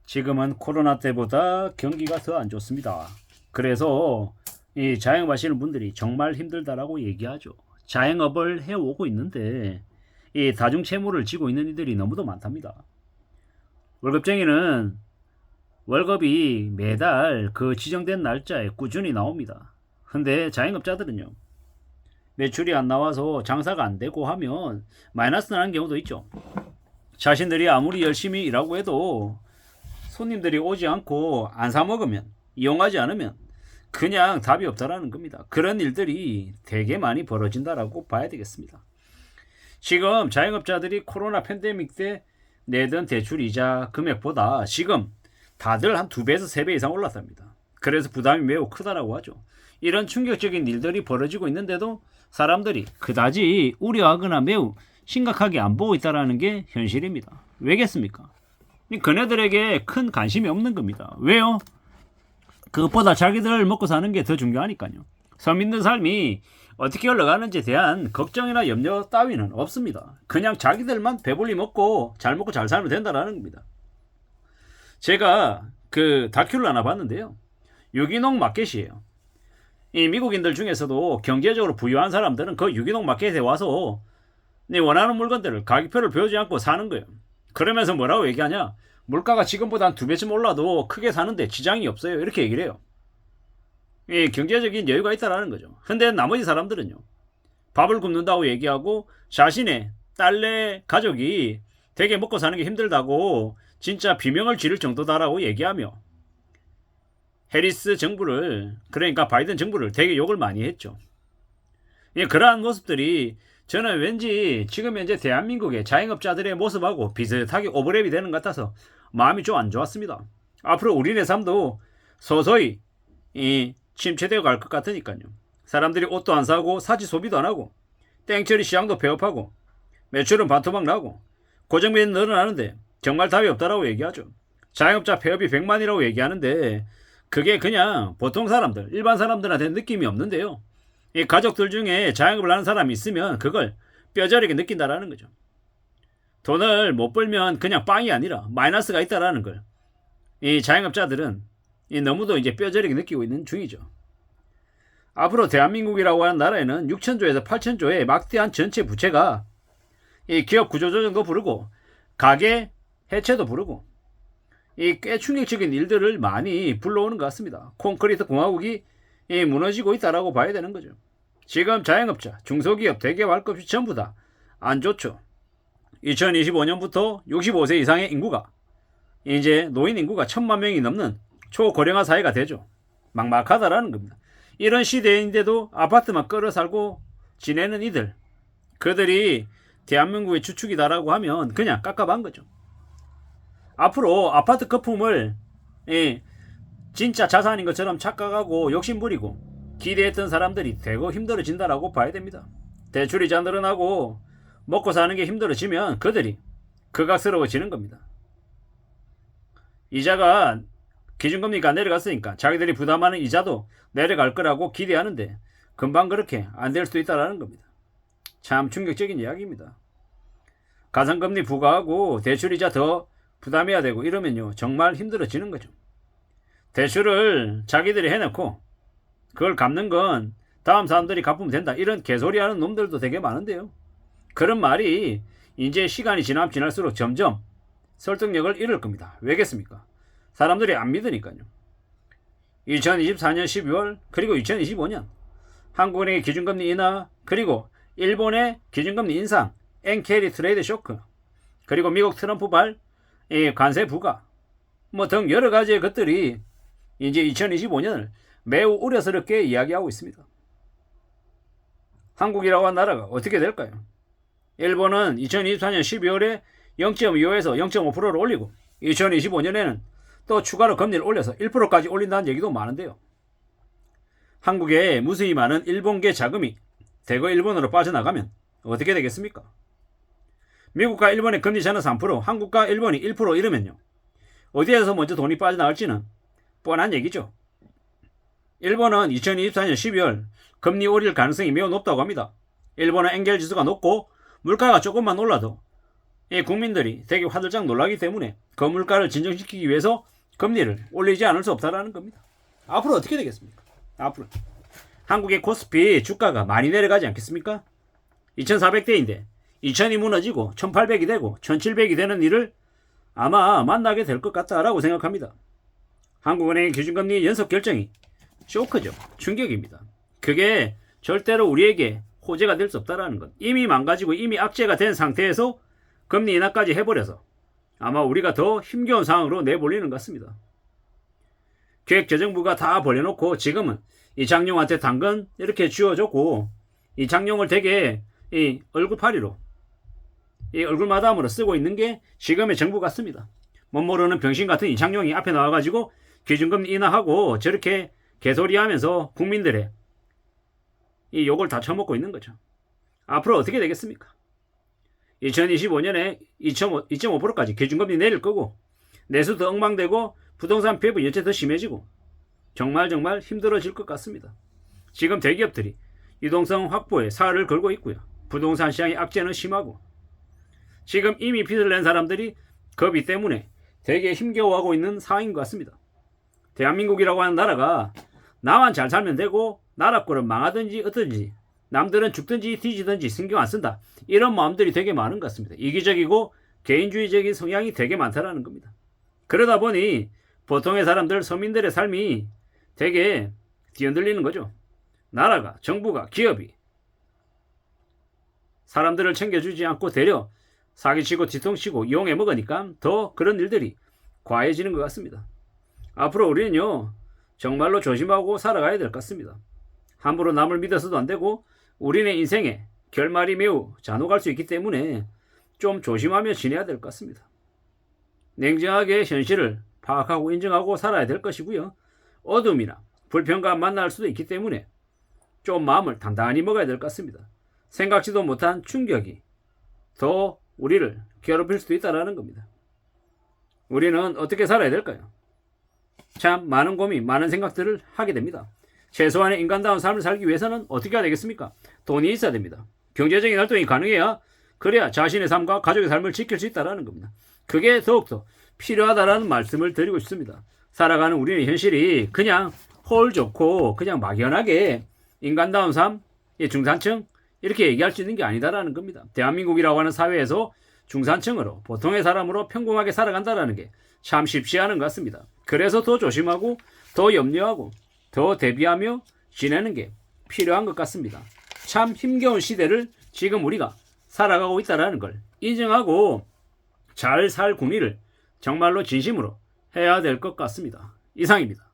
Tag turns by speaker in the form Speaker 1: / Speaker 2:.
Speaker 1: 지금은 코로나 때보다 경기가 더 안 좋습니다. 그래서 이 자영업하시는 분들이 정말 힘들다라고 얘기하죠. 자영업을 해오고 있는데 이 다중채무를 지고 있는 이들이 너무도 많답니다. 월급쟁이는 월급이 매달 그 지정된 날짜에 꾸준히 나옵니다. 근데 자영업자들은요, 매출이 안 나와서 장사가 안 되고 하면 마이너스 나는 경우도 있죠. 자신들이 아무리 열심히 일하고 해도 손님들이 오지 않고 안 사 먹으면, 이용하지 않으면 그냥 답이 없다라는 겁니다. 그런 일들이 되게 많이 벌어진다라고 봐야 되겠습니다. 지금 자영업자들이 코로나 팬데믹 때 내던 대출 이자 금액보다 지금 다들 한 2배에서 3배 이상 올랐답니다. 그래서 부담이 매우 크다라고 하죠. 이런 충격적인 일들이 벌어지고 있는데도 사람들이 그다지 우려하거나 매우 심각하게 안 보고 있다는 게 현실입니다. 왜겠습니까? 그네들에게 큰 관심이 없는 겁니다. 왜요? 그것보다 자기들 먹고 사는 게 더 중요하니까요. 서민들 삶이 어떻게 흘러가는지에 대한 걱정이나 염려 따위는 없습니다. 그냥 자기들만 배불리 먹고 잘 먹고 잘 살면 된다라는 겁니다. 제가 그 다큐를 하나 봤는데요. 유기농 마켓이에요. 이 미국인들 중에서도 경제적으로 부유한 사람들은 그 유기농 마켓에 와서 원하는 물건들을 가격표를 배우지 않고 사는 거예요. 그러면서 뭐라고 얘기하냐? 물가가 지금보다 한 2배쯤 올라도 크게 사는데 지장이 없어요. 이렇게 얘기를 해요. 이 경제적인 여유가 있다라는 거죠. 근데 나머지 사람들은요, 밥을 굶는다고 얘기하고 자신의 딸내 가족이 되게 먹고 사는 게 힘들다고 진짜 비명을 지를 정도다라고 얘기하며 해리스 정부를, 그러니까 바이든 정부를 되게 욕을 많이 했죠. 그러한 모습들이 저는 왠지 지금 현재 대한민국의 자영업자들의 모습하고 비슷하게 오버랩이 되는 것 같아서 마음이 좀 안 좋았습니다. 앞으로 우리네 삶도 서서히 침체되어 갈 것 같으니까요. 사람들이 옷도 안 사고 사치 소비도 안 하고 땡처리 시장도 폐업하고 매출은 반토막 나고 고정비는 늘어나는데 정말 답이 없다라고 얘기하죠. 자영업자 폐업이 100만이라고 얘기하는데 그게 그냥 보통 사람들, 일반 사람들한테 느낌이 없는데요. 이 가족들 중에 자영업을 하는 사람이 있으면 그걸 뼈저리게 느낀다라는 거죠. 돈을 못 벌면 그냥 빵이 아니라 마이너스가 있다라는 걸 이 자영업자들은 너무도 이제 뼈저리게 느끼고 있는 중이죠. 앞으로 대한민국이라고 하는 나라에는 6천조에서 8천조의 막대한 전체 부채가 이 기업 구조조정도 부르고 가계 해체도 부르고 이 꽤 충격적인 일들을 많이 불러오는 것 같습니다. 콘크리트 공화국이 무너지고 있다라고 봐야 되는 거죠. 지금 자영업자, 중소기업, 대기업 전부 다 안 좋죠. 2025년부터 65세 이상의 인구가 이제 노인 인구가 1,000만 명이 넘는 초고령화 사회가 되죠. 막막하다라는 겁니다. 이런 시대인데도 아파트만 끌어 살고 지내는 이들, 그들이 대한민국의 주축이다라고 하면 그냥 깝깝한 거죠. 앞으로 아파트 거품을 진짜 자산인 것처럼 착각하고 욕심부리고 기대했던 사람들이 되고 힘들어진다라고 봐야 됩니다. 대출이자 늘어나고 먹고 사는 게 힘들어지면 그들이 극악스러워지는 겁니다. 이자가 기준금리가 내려갔으니까 자기들이 부담하는 이자도 내려갈 거라고 기대하는데 금방 그렇게 안 될 수도 있다는 겁니다. 참 충격적인 이야기입니다. 가산금리 부과하고 대출이자 더 부담해야 되고 이러면요 정말 힘들어지는 거죠. 대출을 자기들이 해놓고 그걸 갚는 건 다음 사람들이 갚으면 된다, 이런 개소리 하는 놈들도 되게 많은데요. 그런 말이 이제 시간이 지나면 지날수록 점점 설득력을 잃을 겁니다. 왜겠습니까? 사람들이 안 믿으니까요. 2024년 12월 그리고 2025년 한국은행의 기준금리 인하, 그리고 일본의 기준금리 인상, 엔캐리 트레이드 쇼크, 그리고 미국 트럼프발 관세 부과 등 여러 가지의 것들이 이제 2025년을 매우 우려스럽게 이야기하고 있습니다. 한국이라고 하는 나라가 어떻게 될까요? 일본은 2024년 12월에 0.25에서 0.5%를 올리고 2025년에는 또 추가로 금리를 올려서 1%까지 올린다는 얘기도 많은데요. 한국에 무수히 많은 일본계 자금이 대거 일본으로 빠져나가면 어떻게 되겠습니까? 미국과 일본의 금리 차는 3%, 한국과 일본이 1% 이러면요, 어디에서 먼저 돈이 빠져나갈지는 뻔한 얘기죠. 일본은 2024년 12월 금리 올릴 가능성이 매우 높다고 합니다. 일본은 엔겔 지수가 높고 물가가 조금만 올라도 이 국민들이 되게 화들짝 놀라기 때문에 거물가를 진정시키기 위해서 금리를 올리지 않을 수 없다라는 겁니다. 앞으로 어떻게 되겠습니까? 앞으로 한국의 코스피 주가가 많이 내려가지 않겠습니까? 2400대인데 2000이 무너지고 1800이 되고 1700이 되는 일을 아마 만나게 될 것 같다라고 생각합니다. 한국은행의 기준금리 연속 결정이 쇼크죠. 충격입니다. 그게 절대로 우리에게 호재가 될 수 없다라는 것. 이미 망가지고 이미 악재가 된 상태에서 금리 인하까지 해버려서 아마 우리가 더 힘겨운 상황으로 내몰리는 것 같습니다. 기획재정부가 다 벌려놓고 지금은 이장용한테 당근 이렇게 쥐어줬고 이장용을 되게 이 얼굴파리로 이 얼굴마담으로 쓰고 있는 게 지금의 정부 같습니다. 못 모르는 병신 같은 이장용이 앞에 나와가지고 기준금리 인하하고 저렇게 개소리하면서 국민들의 이 욕을 다 처먹고 있는 거죠. 앞으로 어떻게 되겠습니까? 2025년에 2.5%까지 기준금리 내릴 거고 내수도 엉망되고 부동산 피해부 연체 더 심해지고 정말 힘들어질 것 같습니다. 지금 대기업들이 유동성 확보에 살을 걸고 있고요. 부동산 시장의 악재는 심하고 지금 이미 빚을 낸 사람들이 겁이 때문에 되게 힘겨워하고 있는 상황인 것 같습니다. 대한민국이라고 하는 나라가 나만 잘 살면 되고 나라 꼴은 망하든지 어떤지 남들은 죽든지 뒤지든지 신경 안 쓴다. 이런 마음들이 되게 많은 것 같습니다. 이기적이고 개인주의적인 성향이 되게 많다라는 겁니다. 그러다 보니 보통의 사람들, 서민들의 삶이 되게 뒤흔들리는 거죠. 나라가, 정부가, 기업이 사람들을 챙겨주지 않고 되려 사기치고 뒤통치고 이용해 먹으니까 더 그런 일들이 과해지는 것 같습니다. 앞으로 우리는요 정말로 조심하고 살아가야 될 것 같습니다. 함부로 남을 믿어서도 안 되고 우리네 인생에 결말이 매우 잔혹할 수 있기 때문에 좀 조심하며 지내야 될 것 같습니다. 냉정하게 현실을 파악하고 인정하고 살아야 될 것이고요. 어둠이나 불평과 만날 수도 있기 때문에 좀 마음을 단단히 먹어야 될 것 같습니다. 생각지도 못한 충격이 더 우리를 괴롭힐 수도 있다는 겁니다. 우리는 어떻게 살아야 될까요? 참 많은 고민, 많은 생각들을 하게 됩니다. 최소한의 인간다운 삶을 살기 위해서는 어떻게 해야 되겠습니까? 돈이 있어야 됩니다. 경제적인 활동이 가능해야 그래야 자신의 삶과 가족의 삶을 지킬 수 있다는 겁니다. 그게 더욱더 필요하다는 말씀을 드리고 싶습니다. 살아가는 우리의 현실이 그냥 홀 좋고 그냥 막연하게 인간다운 삶, 중산층 이렇게 얘기할 수 있는 게 아니다라는 겁니다. 대한민국이라고 하는 사회에서 중산층으로 보통의 사람으로 평범하게 살아간다는 게 참 쉽지 않은 것 같습니다. 그래서 더 조심하고 더 염려하고 더 대비하며 지내는 게 필요한 것 같습니다. 참 힘겨운 시대를 지금 우리가 살아가고 있다는 걸 인정하고 잘 살 국리를 정말로 진심으로 해야 될 것 같습니다. 이상입니다.